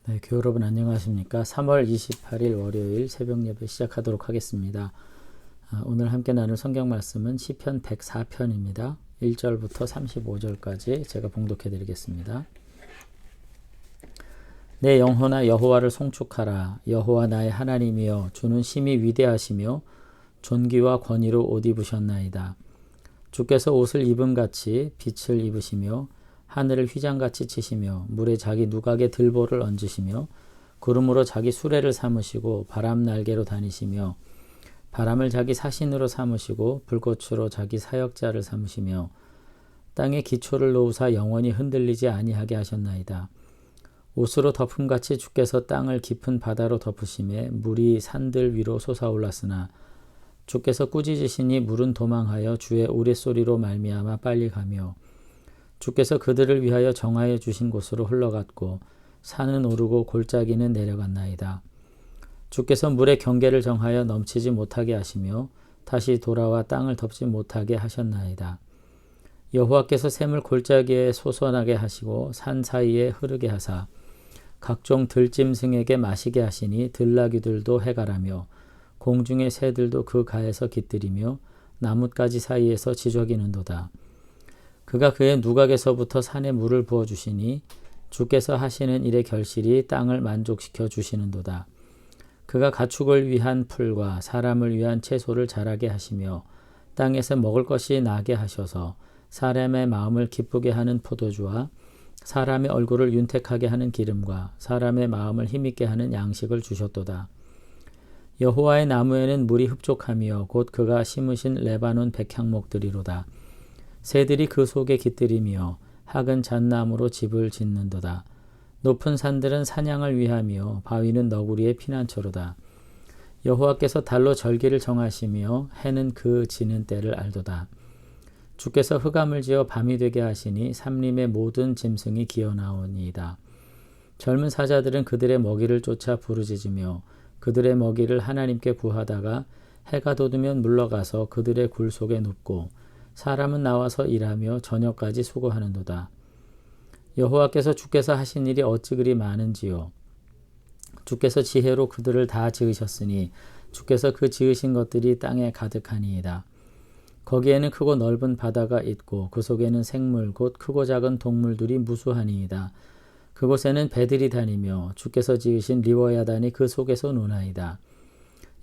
네, 교회 여러분 안녕하십니까? 3월 28일 월요일 새벽 예배 시작하도록 하겠습니다. 오늘 함께 나눌 성경 말씀은 시편 104편입니다. 1절부터 35절까지 제가 봉독해 드리겠습니다. 내 영혼아 여호와를 송축하라. 여호와 나의 하나님이여 주는 심히 위대하시며 존귀와 권위로 옷 입으셨나이다. 주께서 옷을 입음같이 빛을 입으시며 하늘을 휘장같이 치시며 물에 자기 누각에 들보를 얹으시며 구름으로 자기 수레를 삼으시고 바람 날개로 다니시며 바람을 자기 사신으로 삼으시고 불꽃으로 자기 사역자를 삼으시며 땅에 기초를 놓으사 영원히 흔들리지 아니하게 하셨나이다. 옷으로 덮음같이 주께서 땅을 깊은 바다로 덮으심에 물이 산들 위로 솟아올랐으나 주께서 꾸짖으시니 물은 도망하여 주의 우레소리로 말미암아 빨리 가며 주께서 그들을 위하여 정하여 주신 곳으로 흘러갔고 산은 오르고 골짜기는 내려갔나이다. 주께서 물의 경계를 정하여 넘치지 못하게 하시며 다시 돌아와 땅을 덮지 못하게 하셨나이다. 여호와께서 샘을 골짜기에 솟아나게 하시고 산 사이에 흐르게 하사 각종 들짐승에게 마시게 하시니 들나귀들도 해가라며 공중의 새들도 그 가에서 깃들이며 나뭇가지 사이에서 지저귀는도다. 그가 그의 누각에서부터 산에 물을 부어주시니 주께서 하시는 일의 결실이 땅을 만족시켜 주시는도다. 그가 가축을 위한 풀과 사람을 위한 채소를 자라게 하시며 땅에서 먹을 것이 나게 하셔서 사람의 마음을 기쁘게 하는 포도주와 사람의 얼굴을 윤택하게 하는 기름과 사람의 마음을 힘있게 하는 양식을 주셨도다. 여호와의 나무에는 물이 흡족하며 곧 그가 심으신 레바논 백향목들이로다. 새들이 그 속에 깃들이며 학은 잣나무로 집을 짓는도다. 높은 산들은 사냥을 위하며 바위는 너구리의 피난처로다. 여호와께서 달로 절기를 정하시며 해는 그 지는 때를 알도다. 주께서 흑암을 지어 밤이 되게 하시니 삼림의 모든 짐승이 기어나오니이다. 젊은 사자들은 그들의 먹이를 쫓아 부르짖으며 그들의 먹이를 하나님께 구하다가 해가 돋으면 물러가서 그들의 굴 속에 눕고 사람은 나와서 일하며 저녁까지 수고하는도다. 여호와께서 주께서 하신 일이 어찌 그리 많은지요. 주께서 지혜로 그들을 다 지으셨으니 주께서 그 지으신 것들이 땅에 가득하니이다. 거기에는 크고 넓은 바다가 있고 그 속에는 생물 곧 크고 작은 동물들이 무수하니이다. 그곳에는 배들이 다니며 주께서 지으신 리워야단이 그 속에서 노나이다.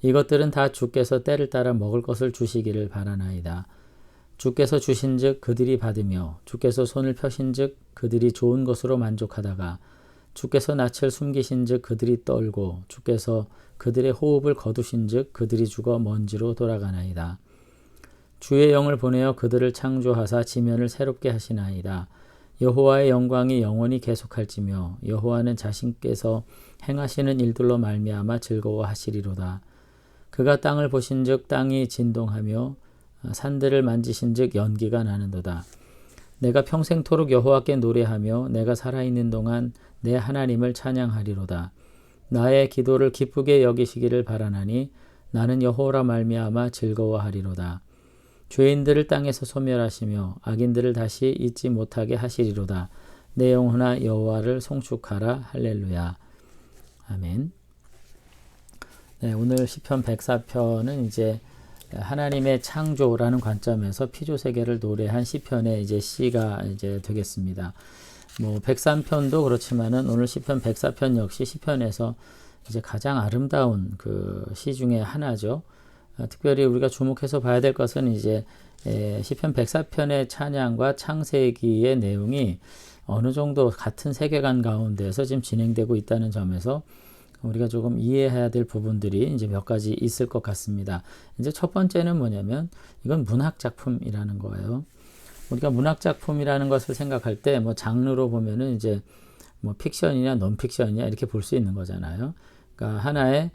이것들은 다 주께서 때를 따라 먹을 것을 주시기를 바라나이다. 주께서 주신즉 그들이 받으며 주께서 손을 펴신즉 그들이 좋은 것으로 만족하다가 주께서 낯을 숨기신즉 그들이 떨고 주께서 그들의 호흡을 거두신즉 그들이 죽어 먼지로 돌아가나이다. 주의 영을 보내어 그들을 창조하사 지면을 새롭게 하시나이다. 여호와의 영광이 영원히 계속할지며 여호와는 자신께서 행하시는 일들로 말미암아 즐거워하시리로다. 그가 땅을 보신즉 땅이 진동하며 산들을 만지신즉 연기가 나는도다. 내가 평생토록 여호와께 노래하며 내가 살아있는 동안 내 하나님을 찬양하리로다. 나의 기도를 기쁘게 여기시기를 바라나니 나는 여호와라 말미암아 즐거워하리로다. 죄인들을 땅에서 소멸하시며 악인들을 다시 잊지 못하게 하시리로다. 내 영혼아 여호와를 송축하라. 할렐루야. 아멘. 네, 오늘 시편 104편은 이제 하나님의 창조라는 관점에서 피조 세계를 노래한 시편의 이제 시가 이제 되겠습니다. 뭐 103편도 그렇지만은 오늘 시편 104편 역시 시편에서 이제 가장 아름다운 그 시 중에 하나죠. 특별히 우리가 주목해서 봐야 될 것은 이제 시편 104편의 찬양과 창세기의 내용이 어느 정도 같은 세계관 가운데서 지금 진행되고 있다는 점에서 우리가 조금 이해해야 될 부분들이 이제 몇 가지 있을 것 같습니다. 이제 첫 번째는 뭐냐면 이건 문학 작품이라는 거예요. 우리가 문학 작품이라는 것을 생각할 때 뭐 장르로 보면은 이제 뭐 픽션이냐 논픽션이냐 이렇게 볼 수 있는 거잖아요. 그러니까 하나의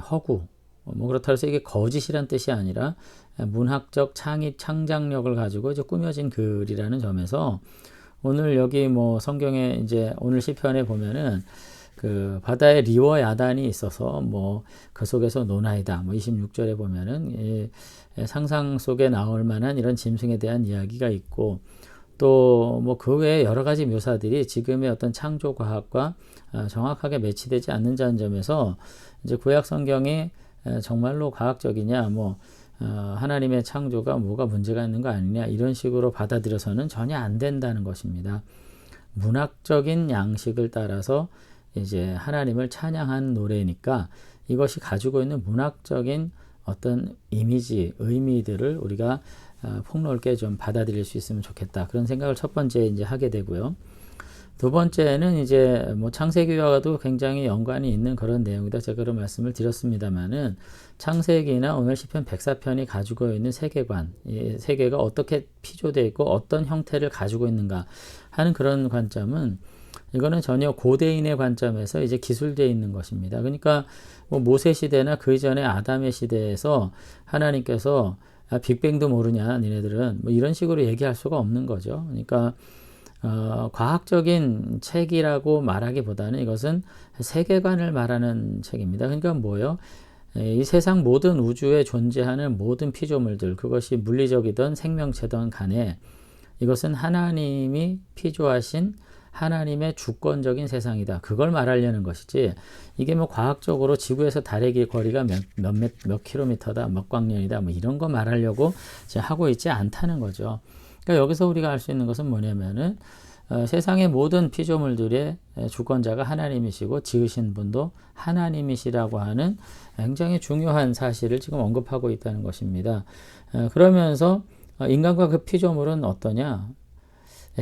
허구 뭐 그렇다고 해서 이게 거짓이란 뜻이 아니라 문학적 창작력을 가지고 이제 꾸며진 글이라는 점에서 오늘 여기 뭐 성경에 이제 오늘 시편에 보면은 그 바다에 리워 야단이 있어서 뭐 그 속에서 노나이다. 뭐 26절에 보면은 상상 속에 나올 만한 이런 짐승에 대한 이야기가 있고 또 뭐 그 외에 여러 가지 묘사들이 지금의 어떤 창조 과학과 정확하게 매치되지 않는다는 점에서 이제 구약 성경이 정말로 과학적이냐, 뭐 하나님의 창조가 뭐가 문제가 있는 거 아니냐, 이런 식으로 받아들여서는 전혀 안 된다는 것입니다. 문학적인 양식을 따라서 이제 하나님을 찬양한 노래니까 이것이 가지고 있는 문학적인 어떤 이미지, 의미들을 우리가 폭넓게 좀 받아들일 수 있으면 좋겠다. 그런 생각을 첫 번째 이제 하게 되고요. 두 번째는 이제 뭐 창세기와도 굉장히 연관이 있는 그런 내용이다. 제가 그런 말씀을 드렸습니다만은 창세기나 오늘 시편 104편이 가지고 있는 세계관, 이 세계가 어떻게 피조되어 있고 어떤 형태를 가지고 있는가 하는 그런 관점은 이거는 전혀 고대인의 관점에서 이제 기술되어 있는 것입니다. 그러니까 뭐 모세 시대나 그 이전의 아담의 시대에서 하나님께서 빅뱅도 모르냐 니네들은 뭐 이런 식으로 얘기할 수가 없는 거죠. 그러니까 과학적인 책이라고 말하기보다는 이것은 세계관을 말하는 책입니다. 그러니까 뭐예요? 이 세상 모든 우주에 존재하는 모든 피조물들, 그것이 물리적이든 생명체든 간에 이것은 하나님이 피조하신 하나님의 주권적인 세상이다. 그걸 말하려는 것이지, 이게 뭐 과학적으로 지구에서 달의 거리가 몇 킬로미터다, 몇 광년이다, 뭐 이런 거 말하려고 하고 있지 않다는 거죠. 그러니까 여기서 우리가 알 수 있는 것은 뭐냐면은 세상의 모든 피조물들의 주권자가 하나님이시고 지으신 분도 하나님이시라고 하는 굉장히 중요한 사실을 지금 언급하고 있다는 것입니다. 그러면서 인간과 그 피조물은 어떠냐?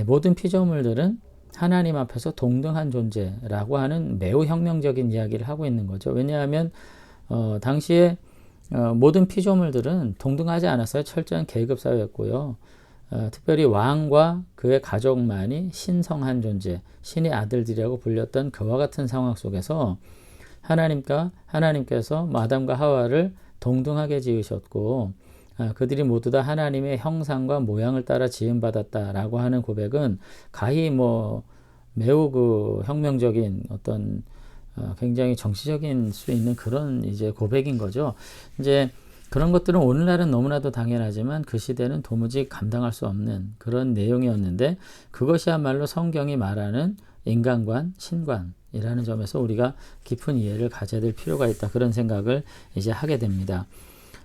모든 피조물들은 하나님 앞에서 동등한 존재라고 하는 매우 혁명적인 이야기를 하고 있는 거죠. 왜냐하면 당시에 모든 피조물들은 동등하지 않았어요. 철저한 계급사회였고요. 특별히 왕과 그의 가족만이 신성한 존재, 신의 아들들이라고 불렸던 그와 같은 상황 속에서 하나님께서 아담과 하와를 동등하게 지으셨고 그들이 모두 다 하나님의 형상과 모양을 따라 지음받았다라고 하는 고백은 가히 뭐 매우 그 혁명적인 어떤 굉장히 정치적인 수 있는 그런 이제 고백인 거죠. 이제 그런 것들은 오늘날은 너무나도 당연하지만 그 시대는 도무지 감당할 수 없는 그런 내용이었는데, 그것이야말로 성경이 말하는 인간관, 신관이라는 점에서 우리가 깊은 이해를 가져야 될 필요가 있다. 그런 생각을 이제 하게 됩니다.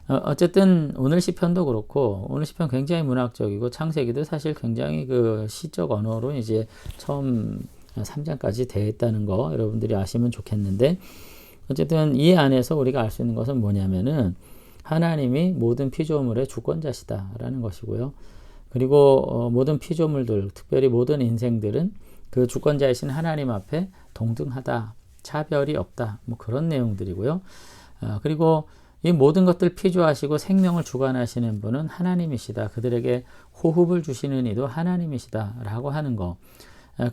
어쨌든 오늘 시편도 그렇고, 오늘 시편 굉장히 문학적이고 창세기도 사실 굉장히 그 시적 언어로 이제 처음 3장까지 되어 있다는 거 여러분들이 아시면 좋겠는데, 어쨌든 이 안에서 우리가 알 수 있는 것은 뭐냐면은 하나님이 모든 피조물의 주권자시다라는 것이고요. 그리고 모든 피조물들, 특별히 모든 인생들은 그 주권자이신 하나님 앞에 동등하다, 차별이 없다, 뭐 그런 내용들이고요. 그리고 이 모든 것들 피조하시고 생명을 주관하시는 분은 하나님이시다. 그들에게 호흡을 주시는 이도 하나님이시다라고 하는 거.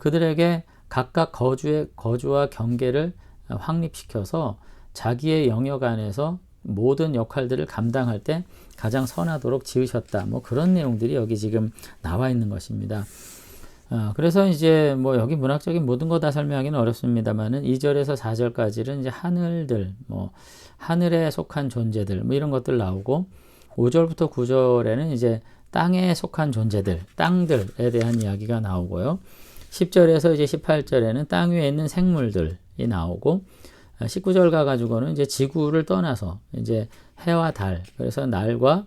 그들에게 각각 거주와 경계를 확립시켜서 자기의 영역 안에서 모든 역할들을 감당할 때 가장 선하도록 지으셨다. 뭐 그런 내용들이 여기 지금 나와 있는 것입니다. 그래서 이제 뭐 여기 문학적인 모든 거 다 설명하기는 어렵습니다만은 2절에서 4절까지는 이제 하늘들, 뭐 하늘에 속한 존재들, 뭐 이런 것들 나오고 5절부터 9절에는 이제 땅에 속한 존재들, 땅들에 대한 이야기가 나오고요. 10절에서 이제 18절에는 땅 위에 있는 생물들이 나오고 19절 가가지고는 이제 지구를 떠나서 이제 해와 달, 그래서 날과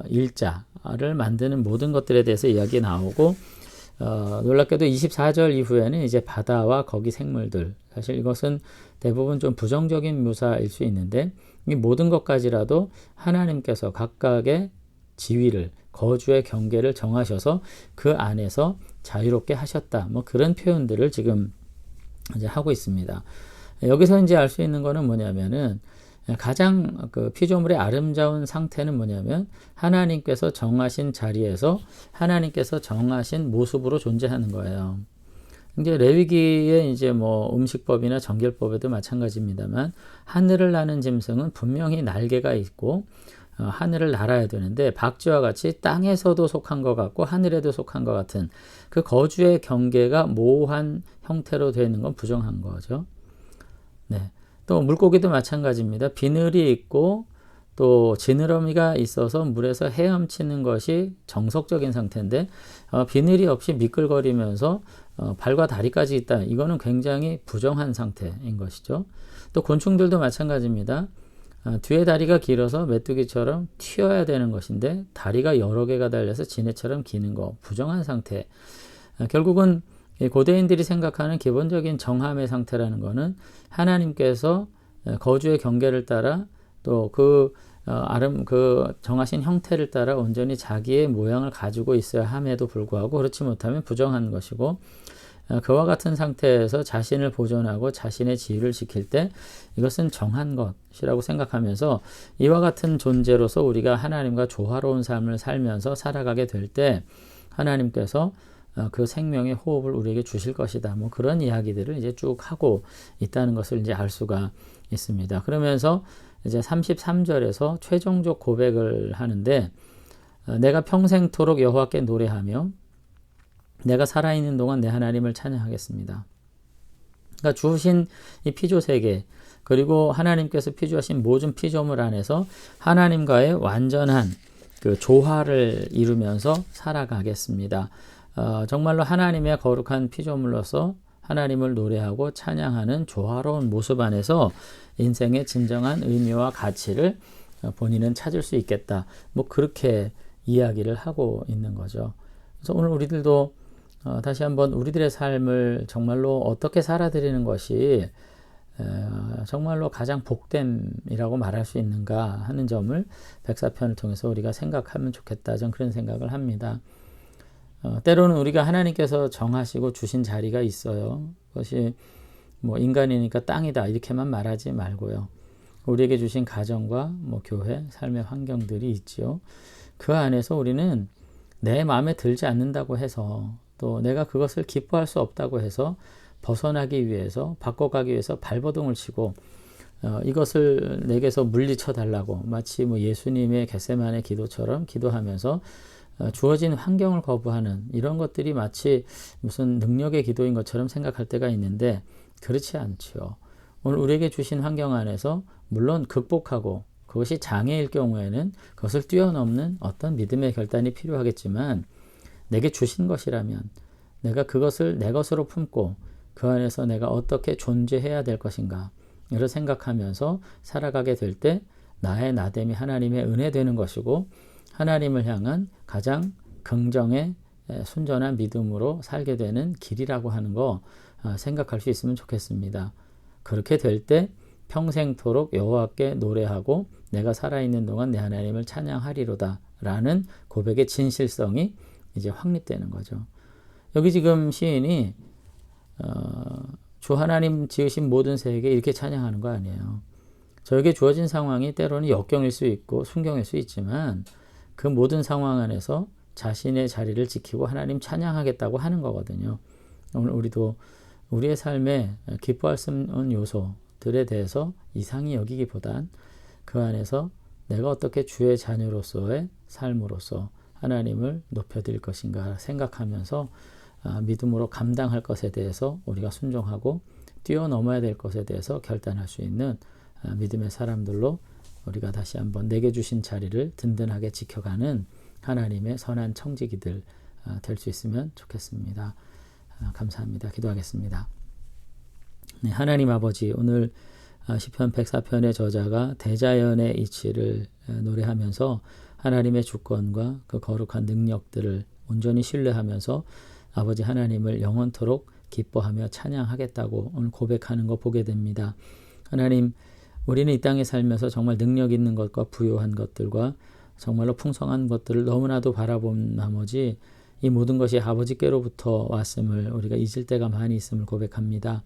일자를 만드는 모든 것들에 대해서 이야기 나오고, 놀랍게도 24절 이후에는 이제 바다와 거기 생물들, 사실 이것은 대부분 좀 부정적인 묘사일 수 있는데 이 모든 것까지라도 하나님께서 각각의 지위를, 거주의 경계를 정하셔서 그 안에서 자유롭게 하셨다. 뭐 그런 표현들을 지금 이제 하고 있습니다. 여기서 이제 알 수 있는 거는 뭐냐면은 가장 그 피조물의 아름다운 상태는 뭐냐면 하나님께서 정하신 자리에서 하나님께서 정하신 모습으로 존재하는 거예요. 이제 레위기의 이제 뭐 음식법이나 정결법에도 마찬가지입니다만 하늘을 나는 짐승은 분명히 날개가 있고 하늘을 날아야 되는데 박쥐와 같이 땅에서도 속한 것 같고 하늘에도 속한 것 같은 그 거주의 경계가 모호한 형태로 되어 있는 건 부정한 거죠. 네. 또 물고기도 마찬가지입니다. 비늘이 있고 또 지느러미가 있어서 물에서 헤엄치는 것이 정석적인 상태인데 비늘이 없이 미끌거리면서 발과 다리까지 있다. 이거는 굉장히 부정한 상태인 것이죠. 또 곤충들도 마찬가지입니다. 뒤에 다리가 길어서 메뚜기처럼 튀어야 되는 것인데 다리가 여러 개가 달려서 지네처럼 기는 거, 부정한 상태. 결국은 고대인들이 생각하는 기본적인 정함의 상태라는 것은 하나님께서 거주의 경계를 따라 또 그 정하신 형태를 따라 온전히 자기의 모양을 가지고 있어야 함에도 불구하고 그렇지 못하면 부정한 것이고, 그와 같은 상태에서 자신을 보존하고 자신의 지위를 지킬 때 이것은 정한 것이라고 생각하면서 이와 같은 존재로서 우리가 하나님과 조화로운 삶을 살면서 살아가게 될 때 하나님께서 그 생명의 호흡을 우리에게 주실 것이다. 뭐 그런 이야기들을 이제 쭉 하고 있다는 것을 이제 알 수가 있습니다. 그러면서 이제 33절에서 최종적 고백을 하는데, 내가 평생토록 여호와께 노래하며 내가 살아있는 동안 내 하나님을 찬양하겠습니다. 그러니까 주신 이 피조 세계, 그리고 하나님께서 피조하신 모든 피조물 안에서 하나님과의 완전한 그 조화를 이루면서 살아가겠습니다. 정말로 하나님의 거룩한 피조물로서 하나님을 노래하고 찬양하는 조화로운 모습 안에서 인생의 진정한 의미와 가치를 본인은 찾을 수 있겠다. 뭐 그렇게 이야기를 하고 있는 거죠. 그래서 오늘 우리들도 다시 한번 우리들의 삶을 정말로 어떻게 살아드리는 것이 정말로 가장 복됨이라고 말할 수 있는가 하는 점을 백사편을 통해서 우리가 생각하면 좋겠다. 저는 그런 생각을 합니다. 때로는 우리가 하나님께서 정하시고 주신 자리가 있어요. 그것이 뭐 인간이니까 땅이다 이렇게만 말하지 말고요. 우리에게 주신 가정과 뭐 교회, 삶의 환경들이 있지요. 그 안에서 우리는 내 마음에 들지 않는다고 해서, 또 내가 그것을 기뻐할 수 없다고 해서 벗어나기 위해서, 바꿔가기 위해서 발버둥을 치고 이것을 내게서 물리쳐 달라고 마치 뭐 예수님의 겟세마네 기도처럼 기도하면서 주어진 환경을 거부하는 이런 것들이 마치 무슨 능력의 기도인 것처럼 생각할 때가 있는데 그렇지 않지요. 오늘 우리에게 주신 환경 안에서 물론 극복하고 그것이 장애일 경우에는 그것을 뛰어넘는 어떤 믿음의 결단이 필요하겠지만, 내게 주신 것이라면 내가 그것을 내 것으로 품고 그 안에서 내가 어떻게 존재해야 될 것인가 이를 생각하면서 살아가게 될 때 나의 나됨이 하나님의 은혜 되는 것이고, 하나님을 향한 가장 긍정의 순전한 믿음으로 살게 되는 길이라고 하는 거 생각할 수 있으면 좋겠습니다. 그렇게 될 때 평생토록 여호와께 노래하고 내가 살아있는 동안 내 하나님을 찬양하리로다 라는 고백의 진실성이 이제 확립되는 거죠. 여기 지금 시인이 주 하나님 지으신 모든 세계 이렇게 찬양하는 거 아니에요. 저에게 주어진 상황이 때로는 역경일 수 있고 순경일 수 있지만 그 모든 상황 안에서 자신의 자리를 지키고 하나님 찬양하겠다고 하는 거거든요. 오늘 우리도 우리의 삶에 기뻐할 수 없는 요소들에 대해서 이상히 여기기보단 그 안에서 내가 어떻게 주의 자녀로서의 삶으로서 하나님을 높여드릴 것인가 생각하면서 믿음으로 감당할 것에 대해서 우리가 순종하고 뛰어넘어야 될 것에 대해서 결단할 수 있는 믿음의 사람들로 우리가 다시 한번 내게 주신 자리를 든든하게 지켜가는 하나님의 선한 청지기들 될 수 있으면 좋겠습니다. 감사합니다. 기도하겠습니다. 네, 하나님 아버지, 오늘 시편 104편의 저자가 대자연의 이치를 노래하면서 하나님의 주권과 그 거룩한 능력들을 온전히 신뢰하면서 아버지 하나님을 영원토록 기뻐하며 찬양하겠다고 오늘 고백하는 거 보게 됩니다. 하나님, 우리는 이 땅에 살면서 정말 능력 있는 것과 부요한 것들과 정말로 풍성한 것들을 너무나도 바라본 나머지 이 모든 것이 아버지께로부터 왔음을 우리가 잊을 때가 많이 있음을 고백합니다.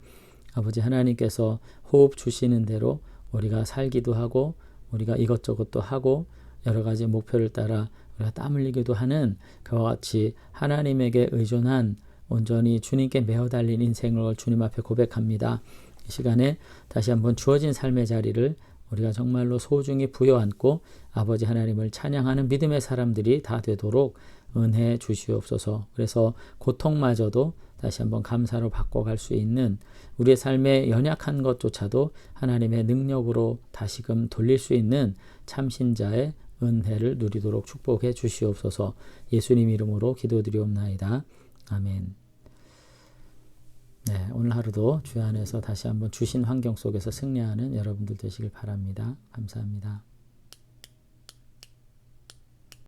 아버지 하나님께서 호흡 주시는 대로 우리가 살기도 하고 우리가 이것저것도 하고 여러 가지 목표를 따라 우리가 땀 흘리기도 하는 그와 같이 하나님에게 의존한 온전히 주님께 매어 달린 인생을 주님 앞에 고백합니다. 이 시간에 다시 한번 주어진 삶의 자리를 우리가 정말로 소중히 부여안고 아버지 하나님을 찬양하는 믿음의 사람들이 다 되도록 은혜 주시옵소서. 그래서 고통마저도 다시 한번 감사로 바꿔갈 수 있는 우리의 삶의 연약한 것조차도 하나님의 능력으로 다시금 돌릴 수 있는 참신자의 은혜를 누리도록 축복해 주시옵소서. 예수님 이름으로 기도드리옵나이다. 아멘. 네, 오늘 하루도 주 안에서 다시 한번 주신 환경 속에서 승리하는 여러분들 되시길 바랍니다. 감사합니다.